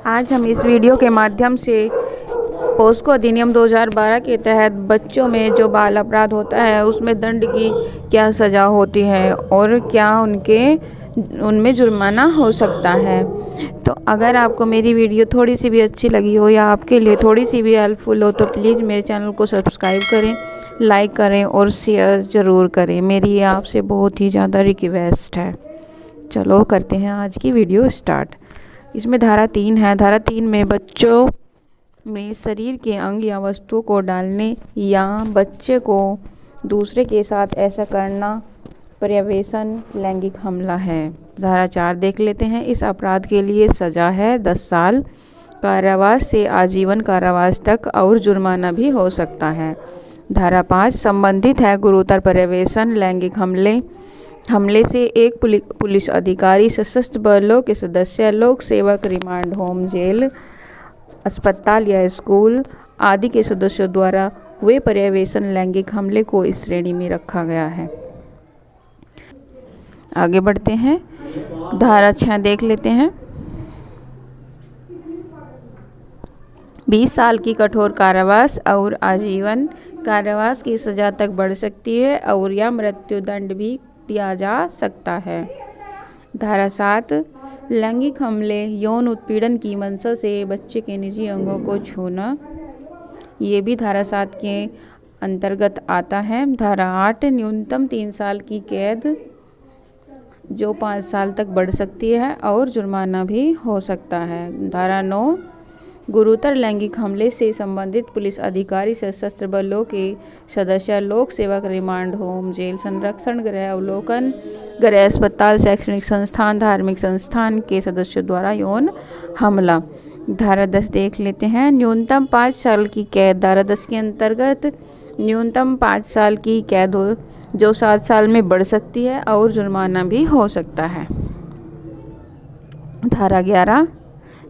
आज हम इस वीडियो के माध्यम से पोस्को अधिनियम 2012 के तहत बच्चों में जो बाल अपराध होता है उसमें दंड की क्या सज़ा होती है और क्या उनमें जुर्माना हो सकता है। तो अगर आपको मेरी वीडियो थोड़ी सी भी अच्छी लगी हो या आपके लिए थोड़ी सी भी हेल्पफुल हो तो प्लीज़ मेरे चैनल को सब्सक्राइब करें, लाइक करें और शेयर ज़रूर करें। मेरी ये आपसे बहुत ही ज़्यादा रिक्वेस्ट है। चलो करते हैं आज की वीडियो स्टार्ट। इसमें धारा 3 है। धारा 3 में बच्चों में शरीर के अंग या वस्तुओं को डालने या बच्चे को दूसरे के साथ ऐसा करना पर्यवेक्षण लैंगिक हमला है। धारा 4 देख लेते हैं। इस अपराध के लिए सज़ा है 10 साल कारावास से आजीवन कारावास तक और जुर्माना भी हो सकता है। धारा 5 संबंधित है गुरुतर पर्यवेक्षण लैंगिक हमले से एक पुलिस अधिकारी, सशस्त्र बलों के सदस्य, लोक सेवक, रिमांड होम, जेल, अस्पताल या स्कूल आदि के सदस्यों द्वारा हुए पर्यवेक्षण लैंगिक हमले को इस श्रेणी में रखा गया है। आगे बढ़ते हैं। धारा 6 देख लेते हैं। 20 साल की कठोर कारावास और आजीवन कारावास की सजा तक बढ़ सकती है और या मृत्युदंड भी दिया जा सकता है। धारा 7 लैंगिक हमले यौन उत्पीड़न की मंशा से बच्चे के निजी अंगों को छूना, ये भी धारा 7 के अंतर्गत आता है। धारा 8 न्यूनतम 3 साल की कैद जो 5 साल तक बढ़ सकती है और जुर्माना भी हो सकता है। धारा 9 गुरुतर लैंगिक हमले से संबंधित पुलिस अधिकारी, सशस्त्र बलों के सदस्य, लोक सेवक, रिमांड होम, जेल, संरक्षण गृह, अवलोकन गृह, अस्पताल, शैक्षणिक संस्थान, धार्मिक संस्थान के सदस्यों द्वारा यौन हमला। धारा 10 देख लेते हैं। न्यूनतम 5 साल की कैद। धारा 10 के अंतर्गत न्यूनतम 5 साल की कैद हो जो 7 साल में बढ़ सकती है और जुर्माना भी हो सकता है। धारा 11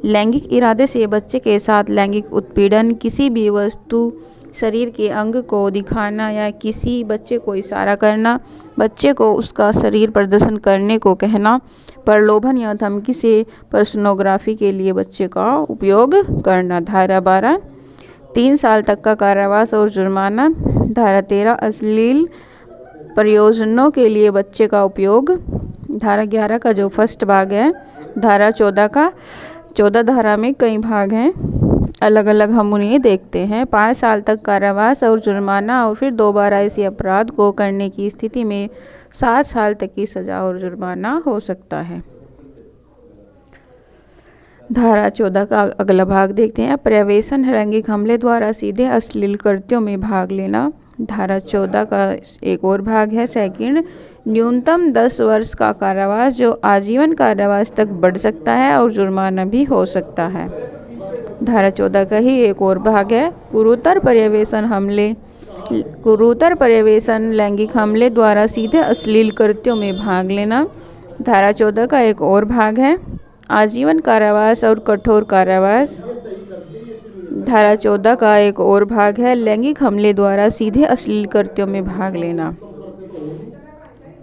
लैंगिक इरादे से बच्चे के साथ लैंगिक उत्पीड़न, किसी भी वस्तु, शरीर के अंग को दिखाना या किसी बच्चे को इशारा करना, बच्चे को उसका शरीर प्रदर्शन करने को कहना, प्रलोभन या धमकी से पर्सनोग्राफी के लिए बच्चे का उपयोग करना। धारा 12 3 साल तक का कारावास और जुर्माना। धारा 13 अश्लील प्रयोजनों के लिए बच्चे का उपयोग। धारा 11 का जो फर्स्ट भाग है। धारा 14 धारा में कई भाग हैं, अलग अलग हम उन्हें देखते हैं। 5 साल तक कारावास और जुर्माना और फिर दोबारा इसी अपराध को करने की स्थिति में 7 साल तक की सजा और जुर्माना हो सकता है। धारा 14 का अगला भाग देखते हैं। पर्यवेक्षण लैंगिक हमले द्वारा सीधे अश्लील कृत्यों में भाग लेना। धारा 14 का एक और भाग है सेकंड, न्यूनतम 10 वर्ष का कारावास जो आजीवन कारावास तक बढ़ सकता है और जुर्माना भी हो सकता है। धारा 14 का ही एक और भाग है गुरुतर पर्यवेक्षण लैंगिक हमले द्वारा सीधे अश्लील कृत्यों में भाग लेना। धारा 14 का एक और भाग है आजीवन कारावास और कठोर कारावास। धारा 14 का एक और भाग है लैंगिक हमले द्वारा सीधे अश्लील कृत्यों में भाग लेना।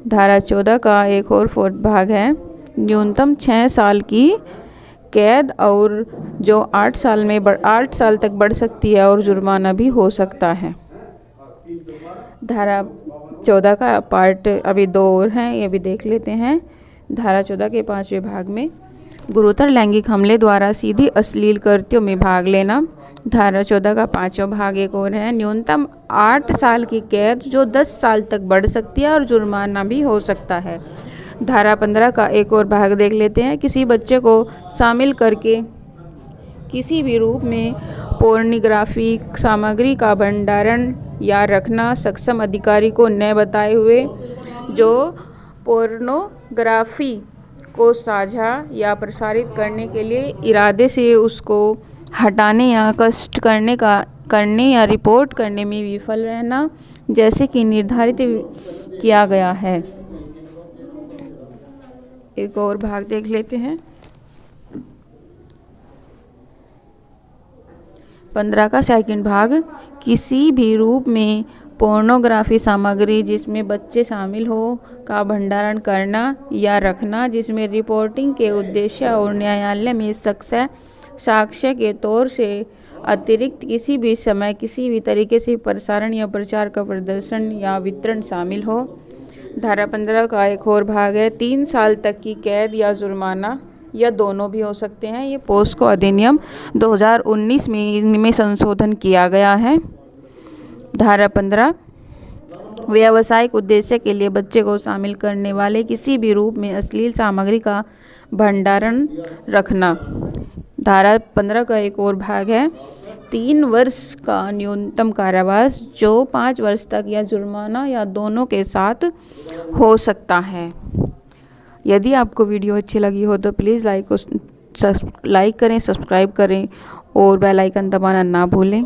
धारा 14 का एक और फोर्थ भाग है न्यूनतम 6 साल की कैद और जो 8 साल तक बढ़ सकती है और जुर्माना भी हो सकता है। धारा 14 का पार्ट अभी 2 और हैं, ये भी देख लेते हैं। धारा 14 के 5वें भाग में गुरुतर लैंगिक हमले द्वारा सीधी अश्लील कृत्यों में भाग लेना। धारा 14 का 5वां भाग एक और है न्यूनतम 8 साल की कैद जो 10 साल तक बढ़ सकती है और जुर्माना भी हो सकता है। धारा 15 का एक और भाग देख लेते हैं। किसी बच्चे को शामिल करके किसी भी रूप में पोर्नोग्राफिक सामग्री का भंडारण या रखना, सक्षम अधिकारी को न बताए हुए जो पोर्नोग्राफी को साझा या प्रसारित करने के लिए इरादे से उसको हटाने या कष्ट करने या रिपोर्ट करने में विफल रहना, जैसे कि निर्धारित किया गया है। एक और भाग देख लेते हैं। 15 का सेकंड भाग किसी भी रूप में पोर्नोग्राफी सामग्री जिसमें बच्चे शामिल हो का भंडारण करना या रखना, जिसमें रिपोर्टिंग के उद्देश्य और न्यायालय में साक्ष्य के तौर से अतिरिक्त किसी भी समय किसी भी तरीके से प्रसारण या प्रचार का प्रदर्शन या वितरण शामिल हो। धारा 15 का एक और भाग है 3 साल तक की कैद या जुर्माना या दोनों भी हो सकते हैं। ये पोस्को अधिनियम 2019 में इनमें संशोधन किया गया है। धारा 15 व्यावसायिक उद्देश्य के लिए बच्चे को शामिल करने वाले किसी भी रूप में अश्लील सामग्री का भंडारण रखना। धारा 15 का एक और भाग है 3 वर्ष का न्यूनतम कारावास जो 5 वर्ष तक या जुर्माना या दोनों के साथ हो सकता है। यदि आपको वीडियो अच्छी लगी हो तो प्लीज़ लाइक करें, सब्सक्राइब करें और बेल आइकन दबाना ना भूलें।